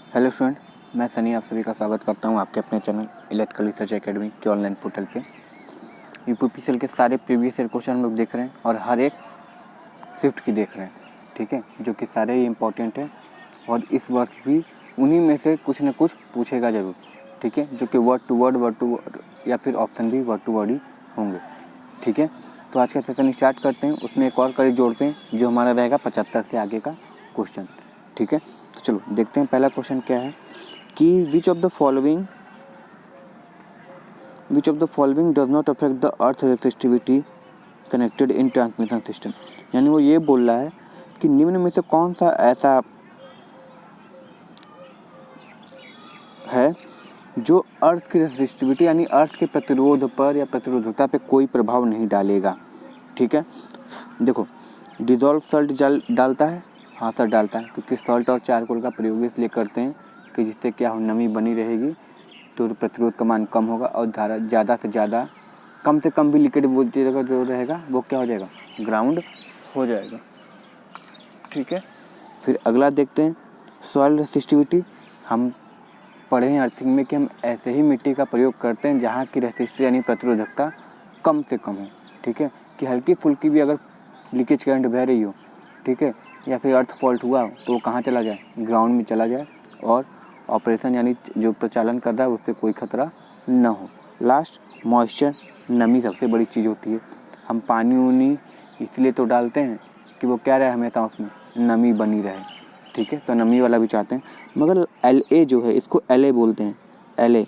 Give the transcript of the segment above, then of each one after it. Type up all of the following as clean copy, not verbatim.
Hello student, मैं सनी आप सभी का स्वागत करता हूं आपके अपने चैनल इलेक्ट्रिकल रिसर्च एकेडमी के ऑनलाइन पोर्टल पे। यूपीपीसीएल के सारे प्रीवियस ईयर क्वेश्चन हम लोग देख रहे हैं और हर एक शिफ्ट की देख रहे हैं, ठीक है, जो कि सारे ही इम्पोर्टेंट हैं और इस वर्ष भी उन्हीं में से कुछ न कुछ पूछेगा ज़रूर, ठीक है, जो कि वर्ड टू वर्ड या फिर ऑप्शन भी वर्ड टू वर्ड ही होंगे, ठीक है। तो आज का सेशन स्टार्ट करते हैं, उसमें एक और कड़ी जोड़ते हैं जो हमारा रहेगा 75 से आगे का क्वेश्चन, ठीक है। तो चलो देखते हैं पहला क्वेश्चन क्या है कि which of the following does not affect the earth resistivity connected in transmission system. यानी वो ये बोल रहा है कि निम्न में से कौन सा ऐसा है जो अर्थ की रेसिस्टिविटी यानी अर्थ के प्रतिरोध पर या प्रतिरोधकता पे कोई प्रभाव नहीं डालेगा, ठीक है। देखो, डिजॉल्व सॉल्ट जल डालता है, हाँ सर डालता है, क्योंकि सॉल्ट और चारकोल का प्रयोग इसलिए करते हैं कि जिससे क्या हो, नमी बनी रहेगी तो प्रतिरोध का मान कम होगा और धारा ज़्यादा से ज़्यादा कम से कम भी लीकेज वोल्टेज जो रहेगा वो क्या हो जाएगा, ग्राउंड हो जाएगा, ठीक है। फिर अगला देखते हैं सॉइल रेसिस्टिविटी। हम पढ़े हैं अर्थिंग में कि हम ऐसे ही मिट्टी का प्रयोग करते हैं जहाँ की रेसिस्टिविटी यानी प्रतिरोधकता कम से कम हो, ठीक है, कि हल्की फुल्की भी अगर लीकेज करंट बह रही हो, ठीक है, या फिर अर्थ फॉल्ट हुआ तो वो कहाँ चला जाए, ग्राउंड में चला जाए और ऑपरेशन यानी जो प्रचालन कर रहा है उस पर कोई खतरा न हो। लास्ट मॉइस्चर, नमी सबसे बड़ी चीज़ होती है। हम पानी उनी इसलिए तो डालते हैं कि वो क्या रहे, हमेशा उसमें नमी बनी रहे, ठीक है, तो नमी वाला भी चाहते हैं। मगर LA जो है इसको LA बोलते हैं, LA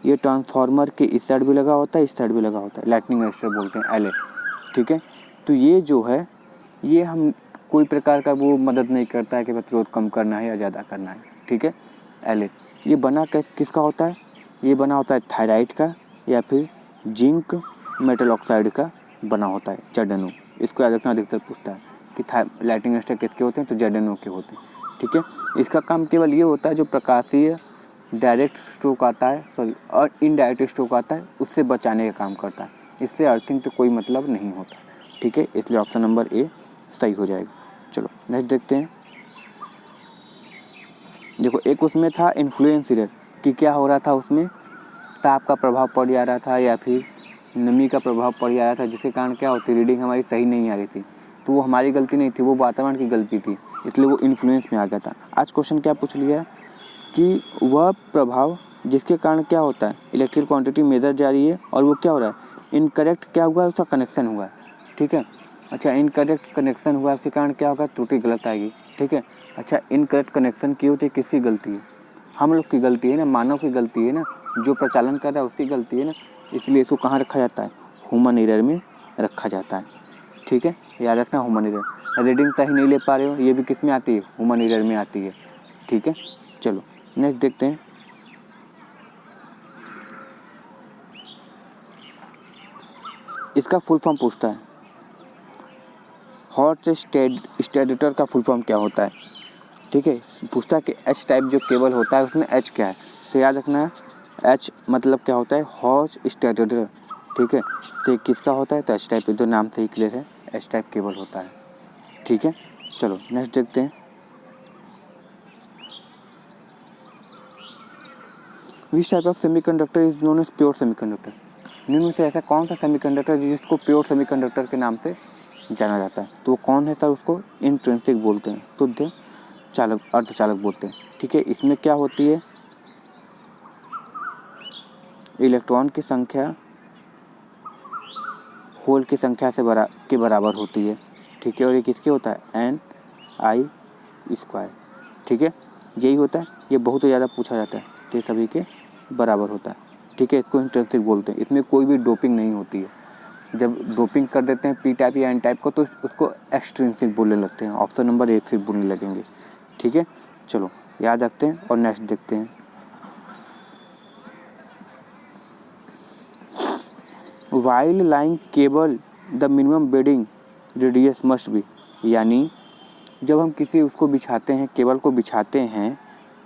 ये ट्रांसफार्मर के इस साइड भी लगा होता है, इस साइड भी लगा होता है, लाइटनिंग रजिस्टर बोलते हैं LA, ठीक है। तो ये जो है ये हम कोई प्रकार का वो मदद नहीं करता है कि प्रतिरोध कम करना है या ज़्यादा करना है, ठीक है। LA ये बना किसका होता है, ये बना होता है थायराइड का या फिर जिंक मेटल ऑक्साइड का बना होता है, ZNO। इसको याद रखना, अधिकतर पूछता है कि लाइटिंग रजिस्टर किसके होते हैं, तो ZNO के होते हैं, ठीक है। इसका काम केवल ये होता है जो प्रकाशीय डायरेक्ट स्ट्रोक आता है सॉरी और इनडायरेक्ट स्ट्रोक आता है उससे बचाने का काम करता है, इससे अर्थिंग से कोई मतलब नहीं होता, ठीक है, इसलिए ऑप्शन नंबर A सही हो जाएगा। चलो नेक्स्ट देखते हैं। देखो एक उसमें था इन्फ्लुएंस इरर कि क्या हो रहा था, उसमें ताप का प्रभाव पड़ जा रहा था या फिर नमी का प्रभाव पड़ जा रहा था, जिसके कारण क्या होती, रीडिंग हमारी सही नहीं आ रही थी, तो वो हमारी गलती नहीं थी, वो वातावरण की गलती थी, इसलिए वो इन्फ्लुएंस में आ गया था। आज क्वेश्चन क्या पूछ लिया है कि वह प्रभाव जिसके कारण क्या होता है, इलेक्ट्रिकल क्वांटिटी मेजर जा रही है और वो क्या हो रहा है, इनकरेक्ट क्या हुआ है, उसका कनेक्शन हुआ है, ठीक है। अच्छा, इनकरेक्ट कनेक्शन हुआ है, उसके कारण क्या होगा, त्रुटि गलत आएगी, ठीक है। अच्छा, इनकरेक्ट कनेक्शन की होती है, किसकी गलती है, हम लोग की गलती है ना, मानव की गलती है ना, जो प्रचालन कर रहा है उसकी गलती है ना, इसलिए इसको कहाँ रखा जाता है, ह्यूमन एरर में रखा जाता है, ठीक है, याद रखना ह्यूमन एरर। रीडिंग सही नहीं ले पा रहे हो, ये भी किस में आती है, ह्यूमन एरर में आती है, ठीक है। चलो नेक्स्ट देखते हैं। इसका फुल फॉर्म पूछता है, हॉट स्टेडिटर का फुल फॉर्म क्या होता है, ठीक है। पूछता है कि H टाइप जो केबल होता है उसमें H क्या है, तो याद रखना है H मतलब क्या होता है, हॉट स्टेडिटर, ठीक है। तो ये किसका होता है, तो H टाइप, तो नाम से ही क्लियर है, H टाइप केबल होता है, ठीक है। चलो नेक्स्ट देखते हैं। Which type of semiconductor is known as pure semiconductor. निम्न में से ऐसा कौन सा सेमीकंडक्टर जिसको प्योर सेमीकंडक्टर के नाम से जाना जाता है, तो वो कौन है सर, उसको इंट्रिंसिक बोलते हैं, शुद्ध चालक अर्धचालक बोलते हैं, ठीक है। इसमें क्या होती है, इलेक्ट्रॉन की संख्या होल की संख्या से के बराबर होती है, ठीक है, और ये किसके होता है, Ni², ठीक है, यही होता है, ये बहुत ज़्यादा पूछा जाता है, तो ये सभी के बराबर होता है, ठीक है। इसको इंट्रिंसिक बोलते हैं, इसमें कोई भी डोपिंग नहीं होती है। जब डोपिंग कर देते हैं P टाइप या N टाइप को तो उसको एक्सट्रिंसिक बोलने लगते हैं, ऑप्शन नंबर 1 फिर बोलने लगेंगे, ठीक है। चलो याद रखते हैं और नेक्स्ट देखते हैं। While laying cable the minimum bending radius must be, यानी जब हम किसी उसको बिछाते हैं, केबल को बिछाते हैं,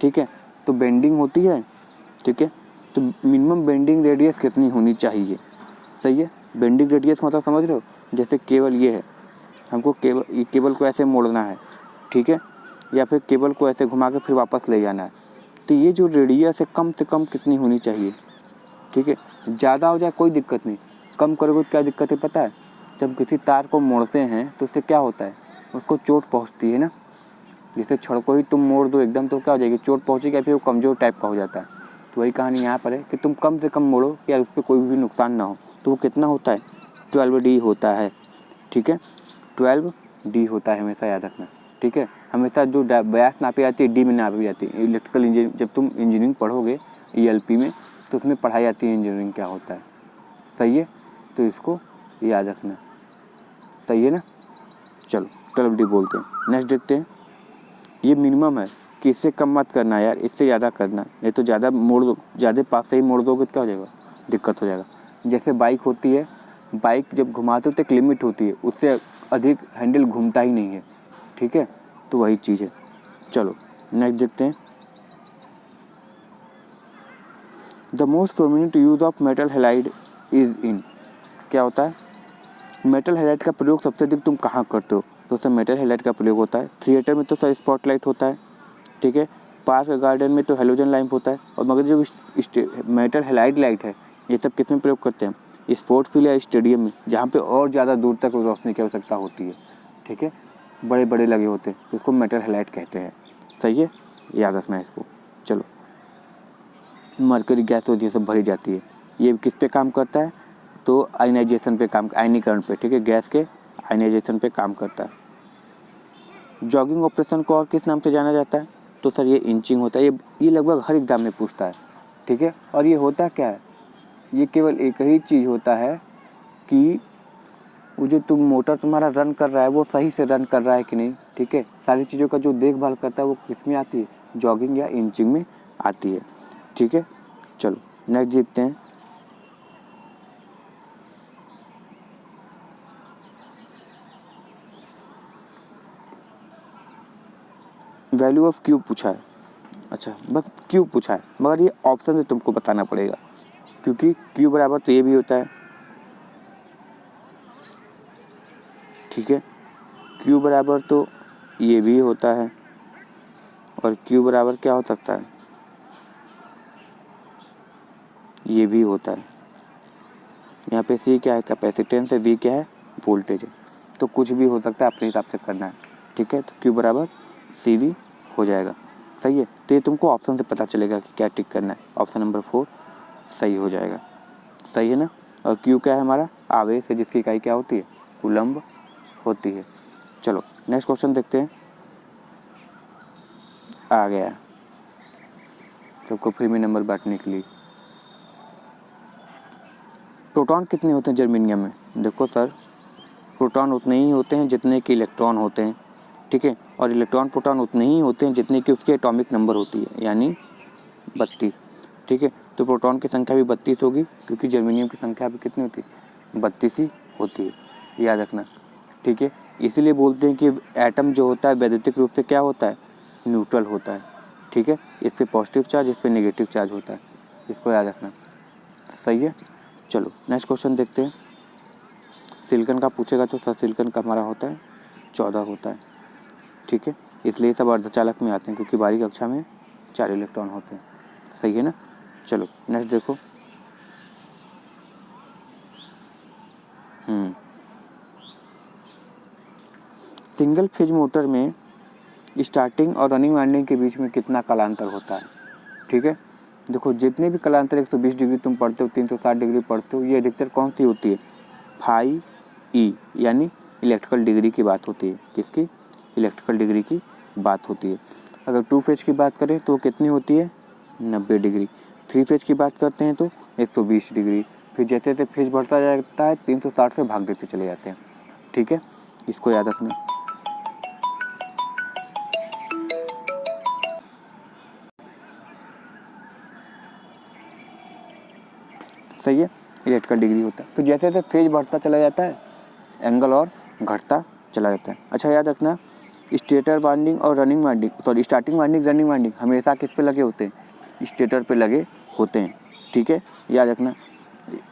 ठीक है, तो बेंडिंग होती है, ठीक है, तो मिनिमम बेंडिंग रेडियस कितनी होनी चाहिए, सही है। बेंडिंग रेडियस मतलब समझ रहे हो, जैसे केबल ये है, हमको केबल को ऐसे मोड़ना है, ठीक है, या फिर केबल को ऐसे घुमा के फिर वापस ले जाना है, तो ये जो रेडियस है कम से कम कितनी होनी चाहिए, ठीक है। ज़्यादा हो जाए कोई दिक्कत नहीं, कम करोगे तो क्या दिक्कत है पता है, जब किसी तार को मोड़ते हैं तो उससे क्या होता है, उसको चोट पहुंचती है ना। जैसे छड़ को ही तुम मोड़ दो एकदम तो क्या हो जाएगी, चोट पहुंचेगी या फिर वो कमज़ोर टाइप का हो जाता है। तो वही कहानी यहाँ पर है कि तुम कम से कम मोड़ो कि यार उस पर कोई भी नुकसान ना हो। तो वो कितना होता है, 12D होता है, ठीक है। 12D होता है, हमेशा याद रखना, ठीक है। हमेशा जो व्यास नापी जाती है डी में नापी जाती है। इलेक्ट्रिकल इंजीनियरिंग जब तुम इंजीनियरिंग पढ़ोगे ELP में तो उसमें पढ़ाई जाती है इंजीनियरिंग क्या होता है, सही है। तो इसको याद रखना, सही है ना। चलो 12D बोलते हैं। नेक्स्ट देखते हैं, ये मिनिमम है कि इससे कम मत करना यार, इससे ज़्यादा करना, नहीं तो ज़्यादा मोड़ दो, ज़्यादा पास से ही मोड़ दोगे तो क्या हो जाएगा, दिक्कत हो जाएगा। जैसे बाइक होती है, बाइक जब घुमाते हो तो एक लिमिट होती है, उससे अधिक हैंडल घूमता ही नहीं है, ठीक है। तो वही चीज़ है। चलो नेक्स्ट देखते हैं, the most prominent use of metal halide is in, क्या होता है, मेटल हैलाइड का प्रयोग सबसे अधिक तुम कहाँ करते हो, तो सर मेटल हैलाइड का प्रयोग होता है थिएटर में, तो सर स्पॉटलाइट होता है, ठीक है। पार्क गार्डन में तो हेलोजन लैंप होता है। और मगर जो मेटल हैलाइड लाइट है ये सब किस में प्रयोग करते हैं, स्पोर्ट्स फील्ड या स्टेडियम में, जहाँ पे और ज़्यादा दूर तक रोशनी की आवश्यकता होती है, ठीक है, बड़े बड़े लगे होते हैं, तो उसको मेटल हैलाइड कहते हैं, सही है, याद रखना है इसको। चलो मरकरी गैस होती है सब भरी जाती है, ये किस पे काम करता है, तो आयनाइजेशन पे काम, आयनीकरण पे, ठीक है, गैस के आयनाइजेशन पे काम करता है। जॉगिंग ऑपरेशन को और किस नाम से जाना जाता है, तो सर ये इंचिंग होता है। ये लगभग हर एग्जाम में पूछता है, ठीक है। और ये होता क्या है, ये केवल एक ही चीज़ होता है कि वो जो तुम मोटर तुम्हारा रन कर रहा है वो सही से रन कर रहा है कि नहीं, ठीक है। सारी चीज़ों का जो देखभाल करता है वो किस में आती है, जॉगिंग या इंचिंग में आती है, ठीक है। चलो नेक्स्ट देखते हैं, वैल्यू ऑफ क्यू पूछा है। अच्छा बस क्यू पूछा है, मगर ये ऑप्शन से तुमको बताना पड़ेगा, क्योंकि क्यू बराबर तो ये भी होता है, ठीक है, क्यू बराबर तो ये भी होता है, और क्यू बराबर क्या हो सकता है, ये भी होता है। यहाँ पे सी क्या है, कैपेसिटेंस है, वी क्या है, वोल्टेज है। तो कुछ भी हो सकता है, अपने हिसाब से करना है, ठीक है। तो क्यू बराबर CV हो जाएगा, सही है। तो ये तुमको ऑप्शन से पता चलेगा कि क्या टिक करना है, ऑप्शन नंबर 4 सही हो जाएगा, सही है ना। और क्यू क्या है, हमारा आवेश है, जिसकी इकाई क्या होती है, कूलम्ब होती है। चलो नेक्स्ट क्वेश्चन देखते हैं, आ गया सबको फ्री में नंबर बांटने के लिए। प्रोटॉन कितने होते हैं जर्मेनियम में, देखो सर प्रोटॉन उतने ही होते हैं जितने कि इलेक्ट्रॉन होते हैं, ठीक है। और इलेक्ट्रॉन प्रोटॉन उतने ही होते हैं जितने कि उसकी एटॉमिक नंबर होती है, यानी 32, ठीक है। तो प्रोटॉन की संख्या भी 32 होगी, क्योंकि जर्मेनियम की संख्या भी कितनी होती है, 32 ही होती है, याद रखना, ठीक है। इसीलिए बोलते हैं कि एटम जो होता है वैद्युतिक रूप से क्या होता है, न्यूट्रल होता है, ठीक है। इस पर पॉजिटिव चार्ज, इस पर नेगेटिव चार्ज होता है, इसको याद रखना, सही है। चलो नेक्स्ट क्वेश्चन देखते हैं, सिलिकॉन का पूछेगा तो सर सिलिकॉन का हमारा होता है 14 होता है, ठीक है। इसलिए सब अर्धचालक में आते हैं, क्योंकि बाहरी कक्षा में 4 इलेक्ट्रॉन होते हैं, सही है ना। चलो नेक्स्ट देखो, सिंगल फेज मोटर में स्टार्टिंग और रनिंग वाइंडिंग के बीच में कितना कालांतर होता है, ठीक है। देखो जितने भी कालांतर 120 डिग्री तुम पढ़ते हो, 360 डिग्री पढ़ते हो, ये अधिकतर कौन सी होती है, फाई ई, यानी इलेक्ट्रिकल डिग्री की बात होती है, किसकी, इलेक्ट्रिकल डिग्री की बात होती है। अगर 2 फेज की बात करें तो कितनी होती है, 90 डिग्री। 3 फेज की बात करते हैं तो 120 डिग्री। फिर जैसे जैसे फेज बढ़ता जाता है 360 से भाग देते चले जाते हैं, ठीक है, इसको याद रखना। सही है, इलेक्ट्रिकल डिग्री होता है। फिर जैसे जैसे फेज बढ़ता चला जाता है एंगल और घटता चला जाता है। अच्छा याद रखना, स्टेटर वाइंडिंग और running winding, sorry starting winding running winding हमेशा किस पे लगे होते हैं, स्टेटर पे लगे होते हैं, ठीक है, याद रखना।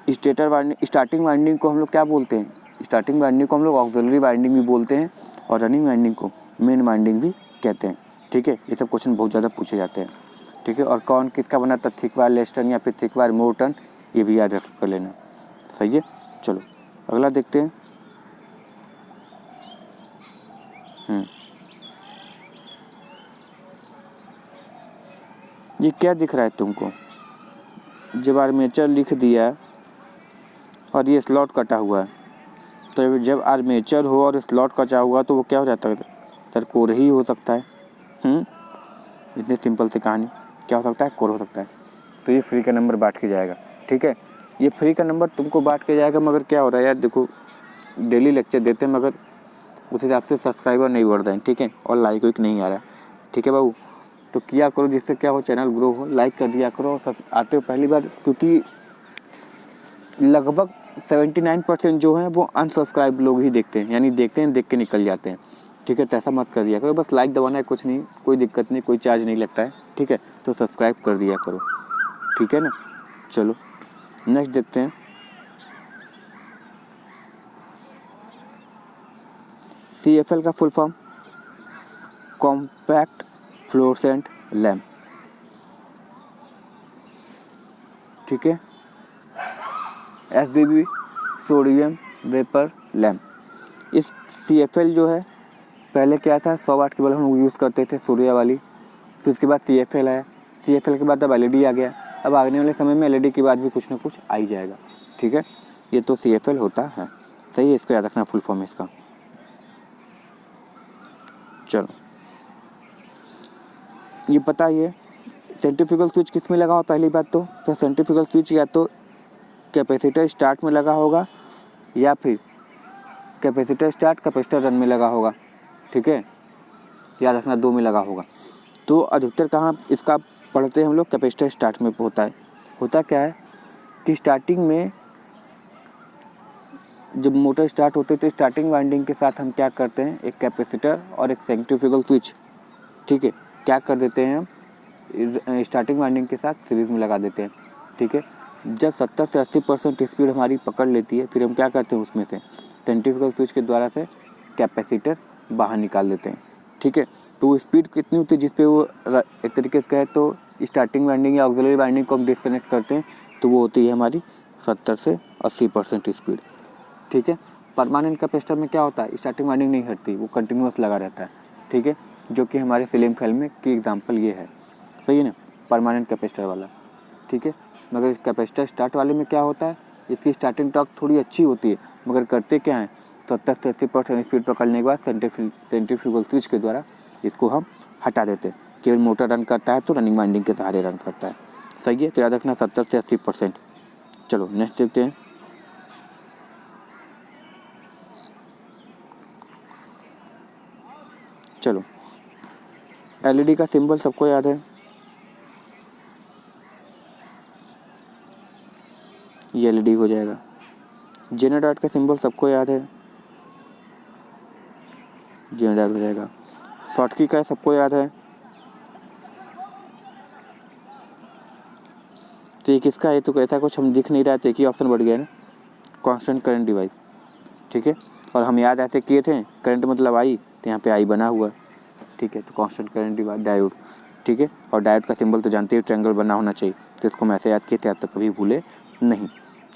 स्टेटर वाइंडिंग, स्टार्टिंग वाइंडिंग को हम लोग क्या बोलते हैं, स्टार्टिंग वाइंडिंग को हम लोग ऑक्सिलरी वाइंडिंग भी बोलते हैं, और रनिंग वाइंडिंग को मेन वाइंडिंग भी कहते हैं, ठीक है। ये सब क्वेश्चन बहुत ज़्यादा पूछे जाते हैं। ठीक है। और कौन किसका बना था, थिक वायर लेस्टन या फिर थिक वायर मोर्टन, ये भी याद कर लेना। सही है। चलो अगला देखते हैं। ये क्या दिख रहा है तुमको, जब आर्मेचर लिख दिया और ये स्लॉट कटा हुआ है, तो जब आर्मेचर हो और स्लॉट कटा हुआ तो वो क्या हो जाता है, सर कोर ही हो सकता है। इतनी सिंपल सी कहानी, क्या हो सकता है, कोर हो सकता है। तो ये फ्री का नंबर बांट के जाएगा। ठीक है, ये फ्री का नंबर तुमको बांट के जाएगा, मगर क्या हो रहा है यार, देखो डेली लेक्चर देते हैं मगर उस हिसाब से सब्सक्राइबर नहीं बढ़ रहे हैं। ठीक है, और लाइक वाइक नहीं आ रहा है। ठीक है बाबू, तो किया करो जिससे क्या हो, चैनल ग्रो हो, लाइक कर दिया करो। सब आते हो पहली बार, क्योंकि लगभग 79% जो हैं वो अनसब्सक्राइब लोग ही देखते हैं, यानी देखते हैं, देख के निकल जाते हैं। ठीक है, तो ऐसा मत कर दिया करो, बस लाइक दबाना है, कुछ नहीं, कोई दिक्कत नहीं, कोई चार्ज नहीं लगता है। ठीक है, तो सब्सक्राइब कर दिया करो। ठीक है ना। चलो नेक्स्ट देखते हैं। CFL का full form compact fluorescent lamp. ठीक है, SVB सोडियम वेपर लैम्प। इस CFL जो है, पहले क्या था, 100 वाट की बल्ब हम यूज़ करते थे सूर्य वाली, फिर उसके बाद CFL है, CFL के बाद अब LED आ गया। अब आने वाले समय में LED के बाद भी कुछ ना कुछ आ ही जाएगा। ठीक है, ये तो CFL होता है। सही है, इसको याद रखना फुल फॉर्म इसका। चलो ये बताइए, सेंट्रीफ्यूगल स्विच किस में लगा हो, पहली बात तो सेंट्रीफ्यूगल स्विच या तो कैपेसिटर स्टार्ट में लगा होगा या फिर कैपेसिटर स्टार्ट कैपेसिटर रन में लगा होगा। ठीक है, याद रखना, 2 में लगा होगा। तो अधिकतर कहाँ इसका पढ़ते हैं हम लोग, कैपेसिटर स्टार्ट में होता है। होता क्या है कि स्टार्टिंग में जब मोटर स्टार्ट होती है तो स्टार्टिंग वाइंडिंग के साथ हम क्या करते हैं, एक कैपेसिटर और एक सेंट्रीफ्यूगल स्विच, ठीक है, क्या कर देते हैं हम, स्टार्टिंग वाइंडिंग के साथ सीरीज में लगा देते हैं। ठीक है, जब 70 से 80% स्पीड हमारी पकड़ लेती है, फिर हम क्या करते हैं, उसमें से सेंट्रीफ्यूगल स्विच के द्वारा से कैपेसिटर बाहर निकाल देते हैं। ठीक है, तो वो स्पीड कितनी होती है जिस पे वो एक तरीके से कहे तो स्टार्टिंग वाइंडिंग या ऑक्सिलरी वाइंडिंग को हम डिस्कनेक्ट करते हैं, तो वो होती है हमारी 70 से 80% स्पीड। ठीक है, परमानेंट कैपेसिटर में क्या होता है, स्टार्टिंग वाइंडिंग नहीं हटती, वो कंटिन्यूस लगा रहता है। ठीक है, जो कि हमारे सीलिंग फैन में की एग्जांपल ये है। सही है ना, परमानेंट कैपेसिटर वाला। ठीक है, मगर कैपेसिटर स्टार्ट वाले में क्या होता है, इसकी स्टार्टिंग टॉर्क थोड़ी अच्छी होती है, मगर करते क्या हैं, 70 से 80% स्पीड पकड़ने के बाद सेंट्रीफ्यूगल स्विच के द्वारा इसको हम हटा देते हैं। केवल मोटर रन करता है तो रनिंग वाइंडिंग के सहारे रन करता है। सही है, तो याद रखना 70 से 80%। चलो नेक्स्ट देखते हैं। चलो LED का सिंबल सबको याद है, ये LED हो जाएगा। जेनोडाइट का सिंबल सबको याद है, जेनोडाइट हो जाएगा। शॉर्टकी का सबको याद है, तो ये किसका है, तो ऐसा कुछ हम दिख नहीं रहा है, तो एक ही ऑप्शन बढ़ गया ना, कांस्टेंट करंट डिवाइस। ठीक है, और हम याद ऐसे किए थे, करंट मतलब आई, तो यहाँ पे आई बना हुआ है। ठीक है, तो कांस्टेंट करंट डिवाइस डायोड। ठीक है, और डायोड का सिंबल तो जानते ही, ट्रायंगल बना होना चाहिए, तो इसको हम ऐसे याद किए थे, आप तो कभी भूले नहीं।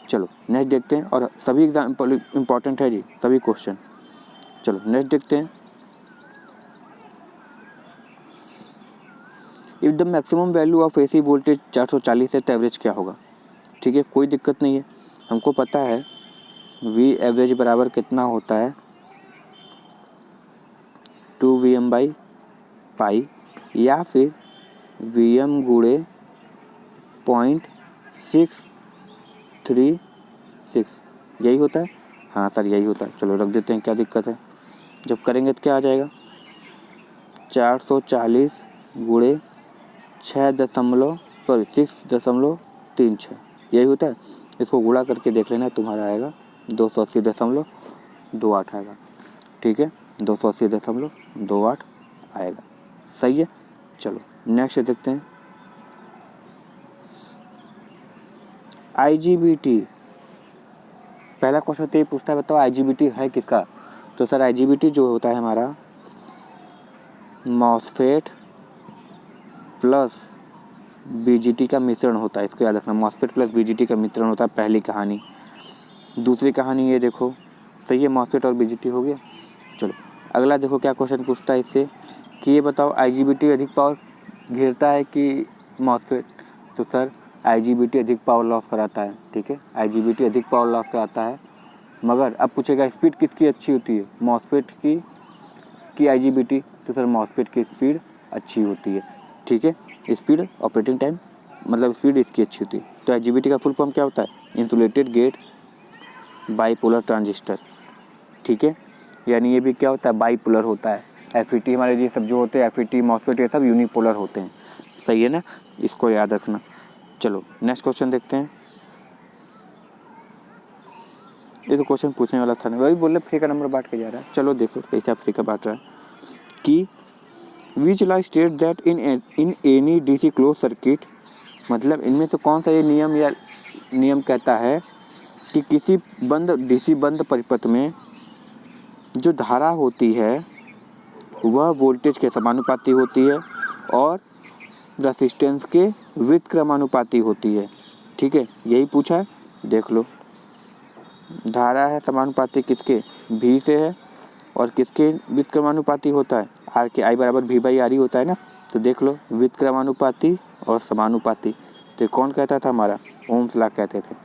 चलो नेक्स्ट देखते हैं, और सभी एग्जाम्पल इंपॉर्टेंट है जी, सभी क्वेश्चन। चलो नेक्स्ट देखते हैं। If the maximum value of AC voltage 440 है तो एवरेज क्या होगा। ठीक है, कोई दिक्कत नहीं है, हमको पता है V एवरेज बराबर कितना होता है, 2Vm/पाई, या फिर Vm गुणे 0.636, यही होता है। हाँ सर यही होता है, चलो रख देते हैं, क्या दिक्कत है। जब करेंगे तो क्या आ जाएगा, 440 गुणे 6.36, यही होता है। इसको गुणा करके देख लेना, तुम्हारा आएगा 280.28 आएगा। ठीक है, 280.28 आएगा। सही है, चलो नेक्स्ट देखते हैं। IGBT, पहला क्वेश्चन तो ये पूछता है, बताओ IGBT है किसका। तो सर IGBT जो होता है हमारा, मॉसफेट प्लस बीजीटी का मिश्रण होता है, इसको याद रखना, मॉस्फेट प्लस बीजीटी का मिश्रण होता है, पहली कहानी। दूसरी कहानी ये देखो, सही है, मॉस्फेट और बीजीटी हो गया। चलो अगला देखो क्या क्वेश्चन पूछता है इससे कि ये बताओ आईजीबीटी अधिक पावर घेरता है कि मॉस्फेट। तो सर आईजीबीटी अधिक पावर लॉस कराता है, ठीक है, आईजीबीटी अधिक पावर लॉस कराता है। मगर अब पूछेगा स्पीड किसकी अच्छी होती है, मॉस्फेट की आईजीबीटी। तो सर मॉस्फेट की स्पीड अच्छी होती है, ठीक है, स्पीड ऑपरेटिंग टाइम मतलब स्पीड इसकी अच्छी होती है। तो आईजीबीटी का फुल फॉर्म क्या होता है, इंसुलेटेड गेट बाईपोलर ट्रांजिस्टर, ठीक है, यानी ये भी क्या होता है, बाईपोलर होता है। एफईटी हमारे ये सब जो होते हैं, एफईटी मॉस्फेट ये सब यूनिपोलर होते हैं, सही है ना, इसको याद रखना। चलो नेक्स्ट क्वेश्चन देखते हैं। ये तो क्वेश्चन पूछने वाला था ना, वही बोल रहे फ्री का नंबर बांट के जा रहा है। चलो देखो कैसा फ्री का बांट रहा है कि which law state that in any DC close circuit, मतलब इनमें से कौन सा ये नियम कहता है कि किसी डीसी बंद परिपथ में जो धारा होती है वह वोल्टेज के समानुपाती होती है और रेसिस्टेंस के व्युत्क्रमानुपाती होती है, ठीक है, यही पूछा है, देख लो। धारा है समानुपाती किसके, भी से है, और किसके व्युत्क्रमानुपाती होता है, आर के, आई बराबर भी बाई आर ही होता है ना। तो देख लो व्युत्क्रमानुपाती और समानुपाती, तो कौन कहता था हमारा, ओम्स लॉ कहते थे,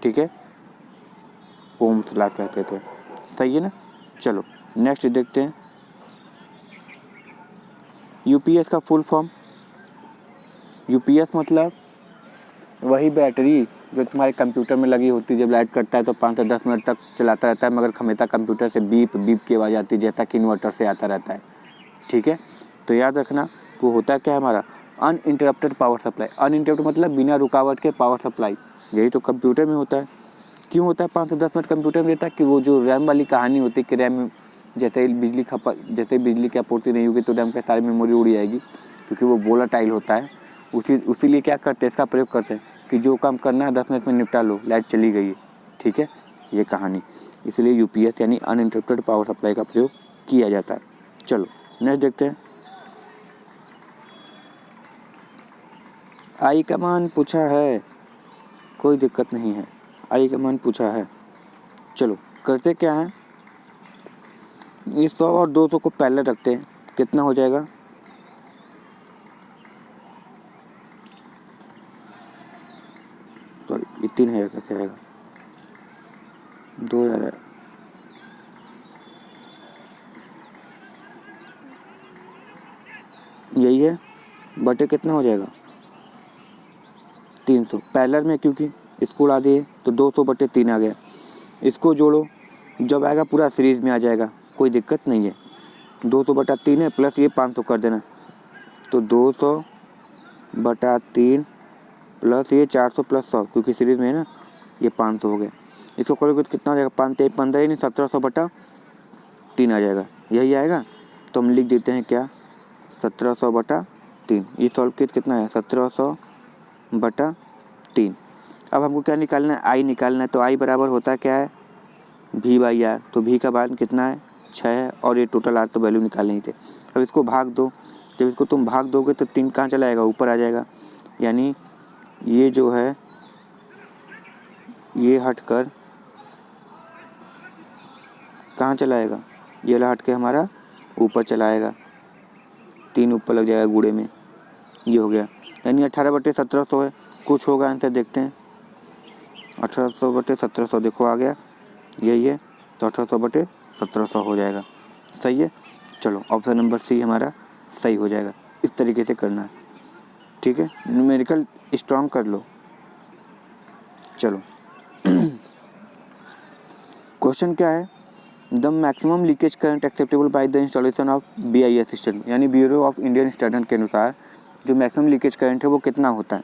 ठीक है, ओम्स लॉ कहते थे, सही है ना। चलो नेक्स्ट देखते हैं, यूपीएस का फुल फॉर्म। यूपीएस मतलब वही बैटरी जो तुम्हारे कंप्यूटर में लगी होती है, जब लाइट कटता है तो 5 से 10 मिनट तक चलाता रहता है, मगर हमेशा कंप्यूटर से बीप बीप की आवाज़ आती है, जैसा कि इन्वर्टर से आता रहता है, ठीक है। तो याद रखना वो होता क्या है हमारा, अनइंटरप्टेड पावर सप्लाई। अनइंटरप्टेड मतलब बिना रुकावट के पावर सप्लाई, यही तो कंप्यूटर में होता है। क्यों होता है 5 से 10 मिनट कंप्यूटर में रहता है कि वो जो रैम वाली कहानी होती है कि रैम में जैसे ही बिजली की आपूर्ति नहीं होगी तो रैम की सारी मेमोरी उड़ जाएगी, क्योंकि वो वोलाटाइल होता है। उसी लिए क्या करते हैं, इसका प्रयोग करते हैं कि जो काम करना है 10 मिनट में निपटा लो, लाइट चली गई है, ठीक है, ये कहानी। इसलिए यूपीएस यानी अनइंटरप्टेड पावर सप्लाई का प्रयोग किया जाता है। चलो नेक्स्ट देखते हैं, आई का मान पूछा है, कोई दिक्कत नहीं है, आई का मान पूछा है। चलो करते क्या है, इस 100 और 200 को पहले रखते हैं, कितना हो जाएगा, सॉरी ये 3000 कैसे आएगा, 2000 यही है, बटे कितना हो जाएगा 300 पैरेलल में, क्योंकि इसको उड़ा दिए तो 200 बटे 3 आ गया। इसको जोड़ो, जब आएगा पूरा सीरीज में आ जाएगा, कोई दिक्कत नहीं है। 200 बटा 3 है, प्लस ये 500 कर देना, तो 200 बटा 3 प्लस ये 400 प्लस 100, क्योंकि सीरीज में है ना, ये 500 हो गया। इसको करोगे तो कितना हो जाएगा, 5 3 15 ही नहीं, 1700 बटा 3 आ जाएगा, यही आएगा। तो हम लिख देते हैं क्या, 1700 बटा 3। ये सॉल्व किया कितना है, 1700 बटा 3। अब हमको क्या निकालना है, आई निकालना है। तो आई बराबर होता क्या है, भी बाई आर। तो भी का मान कितना है, 6 है, और ये टोटल आर तो वैल्यू निकालने ही थे। अब इसको भाग दो, जब इसको तुम भाग दोगे तो 3 कहाँ चला जाएगा, ऊपर आ जाएगा, यानी ये जो है ये हटकर कहाँ चला जाएगा, ये वाला हट के हमारा ऊपर चला आएगा, 3 ऊपर लग जाएगा गुड़े में, ये हो गया, यानी 18 बटे 1700 है। कुछ होगा आंसर, देखते हैं, 1800 बटे 1700 देखो आ गया, यही है, तो 1800 बटे 1700 हो जाएगा, सही है। चलो ऑप्शन नंबर सी हमारा सही हो जाएगा, इस तरीके से करना है, ठीक है, न्यूमेरिकल स्ट्रॉन्ग कर लो। चलो क्वेश्चन क्या है, the maximum leakage current acceptable by the installation of BIS system, यानी ब्यूरो ऑफ इंडियन स्टैंडर्ड के अनुसार जो मैक्सिमम लीकेज करंट है वो कितना होता है।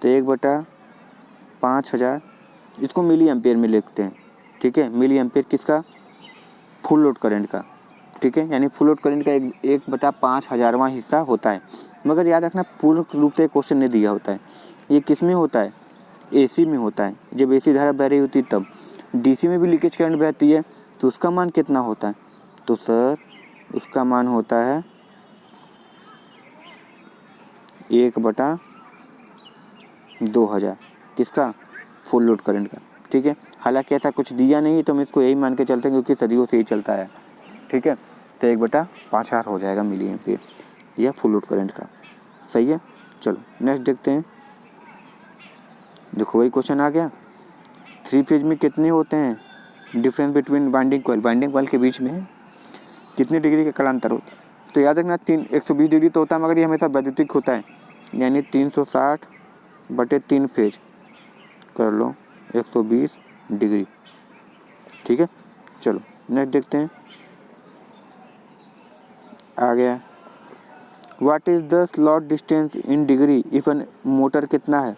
तो 1/5000, इसको मिली एम्पेयर में लिखते हैं, ठीक है, मिली एम्पेयर किसका, फुल लोड करंट का, ठीक है, यानी फुल लोड करंट का 1/5000वां हिस्सा होता है। मगर याद रखना पूर्ण रूप से क्वेश्चन नहीं दिया होता है, ये किस में होता है, AC में होता है, जब AC धारा बह रही होती है तब। DC में भी लीकेज करंट बहती है, तो उसका मान कितना होता है, तो सर उसका मान होता है 1/5000 2000 किसका, फुल लोड करंट का। ठीक है, हालांकि ऐसा कुछ दिया नहीं है तो हम इसको यही मान के चलते हैं क्योंकि सदियों से ही चलता है। ठीक है, तो 1/5000 हो जाएगा मिली एम्पियर, यह फुल लोड करंट का। सही है, चलो नेक्स्ट देखते हैं। देखो वही क्वेश्चन आ गया, 3 फेज में कितने होते हैं, डिफरेंस बिटवीन वाइंडिंग कॉइल के बीच में कितने डिग्री का कालांतर होता है। तो याद रखना 120 डिग्री तो होता है, मगर ये हमेशा वैद्युतिक होता है, यानी 360/3 फेज कर लो 120 डिग्री। ठीक है, चलो नेक्स्ट देखते हैं। आ गया, what is the slot distance in degree if an motor कितना है,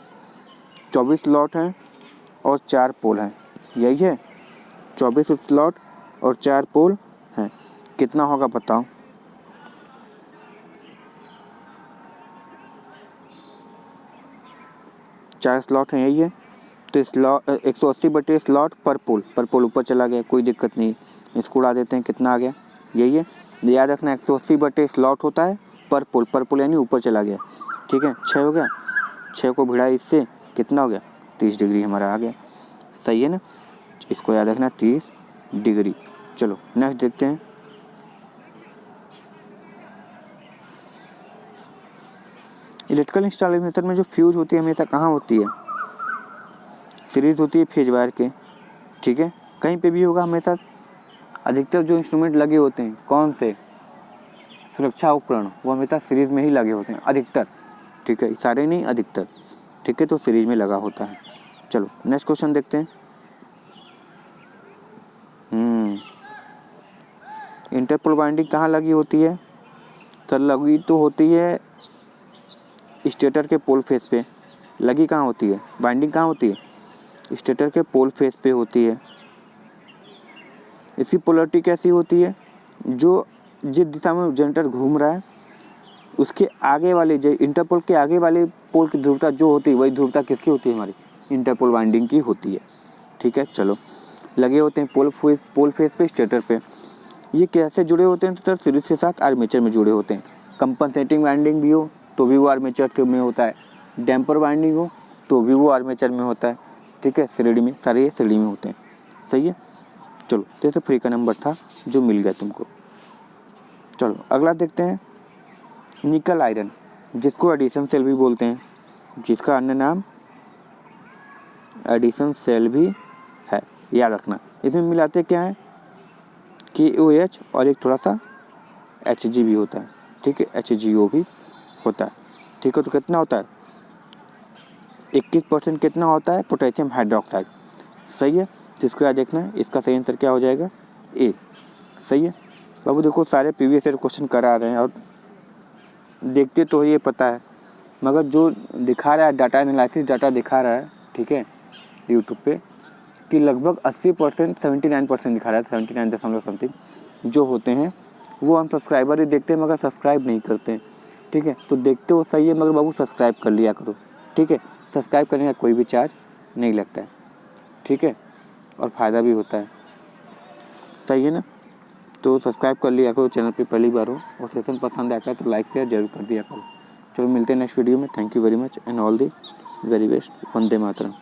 24 स्लॉट हैं और 4 पोल हैं, यही है 24 स्लॉट और 4 पोल हैं, कितना होगा बताओ। चार स्लॉट हैं, यही है, तो स्लॉट 180/3 स्लॉट पर पोल ऊपर चला गया, कोई दिक्कत नहीं, इसको उड़ा देते हैं, कितना आ गया, यही है। याद रखना 180/3 स्लॉट होता है पर पोल यानी ऊपर चला गया। ठीक है, 6 हो गया, 6 को भिड़ा इससे, कितना हो गया, 30 डिग्री हमारा आ गया। सही है ना, इसको याद रखना 30 डिग्री। चलो नेक्स्ट देखते हैं। इलेक्ट्रिकल इंस्टॉलेशन में जो फ्यूज होती है हमेशा कहाँ होती है, सीरीज होती है फेज वायर के। ठीक है, कहीं पे भी होगा हमेशा, अधिकतर जो इंस्ट्रूमेंट लगे होते हैं कौन से सुरक्षा उपकरण, वो हमेशा सीरीज में ही लगे होते हैं अधिकतर। ठीक है, सारे नहीं अधिकतर। ठीक है, तो सीरीज में लगा होता है। चलो नेक्स्ट क्वेश्चन देखते हैं। इंटरपोल वाइंडिंग कहाँ लगी होती है, सर लगी तो होती है स्टेटर के पोल फेस पे। लगी कहाँ होती है, वाइंडिंग कहाँ होती है, स्टेटर के पोल फेस पे होती है। इसकी पोलरिटी कैसी होती है, जो जिस दिशा में जनरेटर घूम रहा है उसके आगे वाले, जो इंटरपोल के आगे वाले पोल की ध्रुवता जो होती है, वही ध्रुवता किसकी होती है, हमारी इंटरपोल वाइंडिंग की होती है। ठीक है, चलो लगे होते हैं पोल फेस पे, स्टेटर पे। ये कैसे जुड़े होते हैं, तो सर सीरीज के साथ आर्मेचर में जुड़े होते हैं। कंपनसेटिंग वाइंडिंग भी हो तो भी वो आर्मेचर में होता है, डैम्पर वाइंडिंग हो तो भी वो आर्मेचर में होता है। ठीक है, श्रेणी में, सारे ये श्रेणी में होते हैं। सही है, चलो तो ये फ्री का नंबर था जो मिल गया तुमको। चलो अगला देखते हैं, निकल आयरन, जिसको एडिशन सेल भी बोलते हैं, जिसका अन्य नाम एडिशन सेल भी है, याद रखना। इसमें मिलाते क्या है, KOH और एक थोड़ा सा Hg भी होता है। ठीक है, HgO भी होता है। ठीक है, तो कितना होता है, 21% कितना होता है, पोटेशियम हाइड्रोक्साइड। सही है, जिसको याद देखना है, इसका सही आंसर क्या हो जाएगा, A। सही है बाबू, देखो सारे प्रीवियस ईयर क्वेश्चन करा रहे हैं और देखते तो ये पता है, मगर जो दिखा रहा है डाटा एनालिसिस डाटा दिखा रहा है, ठीक है, यूट्यूब पे, कि लगभग 80%, 79% दिखा रहा है, 79 दशमलव समथिंग जो होते हैं वो हम सब्सक्राइबर ही देखते हैं मगर सब्सक्राइब नहीं करते हैं। ठीक है, तो देखते हो सही है, मगर बाबू सब्सक्राइब कर लिया करो। ठीक है, सब्सक्राइब करने का कोई भी चार्ज नहीं लगता है। ठीक है, और फ़ायदा भी होता है। सही है ना, तो सब्सक्राइब कर लिया करो, चैनल पे पहली बार हो और सेशन पसंद आया तो लाइक शेयर जरूर कर दिया करो। चलो मिलते हैं नेक्स्ट वीडियो में। Thank you very much and all the very best. Vande Mataram.